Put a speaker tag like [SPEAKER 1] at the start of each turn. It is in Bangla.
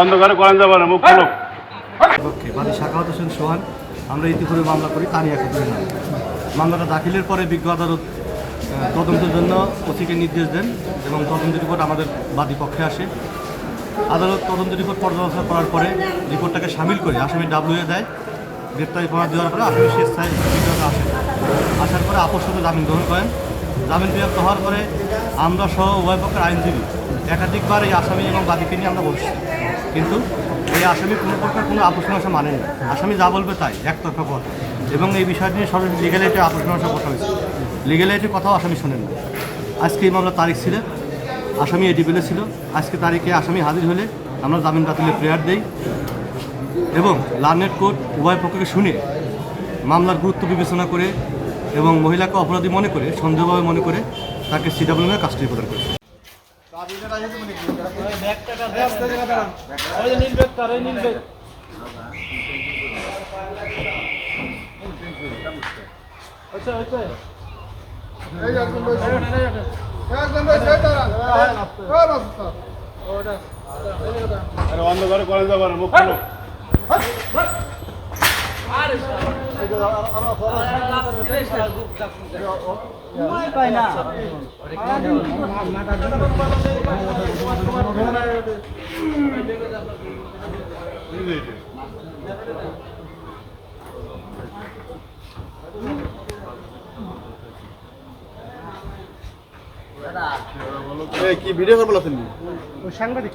[SPEAKER 1] অন্ধকারে করেন যাবো না মুখ খোলো।
[SPEAKER 2] বাদী শাখাওয়াত হোসেন সোহান, আমরা ইতিপূর্বে মামলা করি তানিয়া খাতুনের নামে। মামলাটা দাখিলের পরে বিজ্ঞ আদালত তদন্তের জন্য ওসিকে নির্দেশ দেন এবং তদন্ত রিপোর্ট আমাদের বাদী পক্ষে আসে। আদালত তদন্ত রিপোর্ট পর্যালোচনা করার পরে রিপোর্টটাকে সামিল করে আসামি ডাব্লিউএ দেয়। গ্রেপ্তারি পরোয়ানা দেওয়ার পরে আসামি স্বেচ্ছায় বিজ্ঞতা আসার পরে আপসভাবে জামিন গ্রহণ করেন। জামিন প্রাপ্ত হওয়ার পরে আমরা সহ উভয় পক্ষের আইনজীবী একাধিকবার এই আসামি এবং বাদীকে নিয়ে আমরা বসছি, কিন্তু এই আসামি কোনো প্রকার কোনো আপোষ মীমাংসা মানেন না। আসামি যা বলবে তাই একতরফা পথ, এবং এই বিষয়টি নিয়ে সরাসরি লিগ্যাল এইডে আপোষ মীমাংসা কথা হয়েছে। লিগ্যাল এইডের কথাও আসামি শোনেন না। আজকে এই মামলার তারিখ ছিল, আসামি এটি বলেছিল আজকে তারিখে আসামি হাজির হলে আমরা জামিন বাতিলের প্রেয়ার দেই এবং লার্নেড কোর্ট উভয় পক্ষকে শুনে মামলার গুরুত্ব বিবেচনা করে এবং মহিলাকে অপরাধী মনে করে সন্দেহভাবে মনে করে তাকে সিডাব্লিউএ কাস্টডি প্রদান করেছে।
[SPEAKER 1] অন্ধকারে করেন যাবো না মুখ খোলো। কি ভিডিও করবো সাংবাদিক।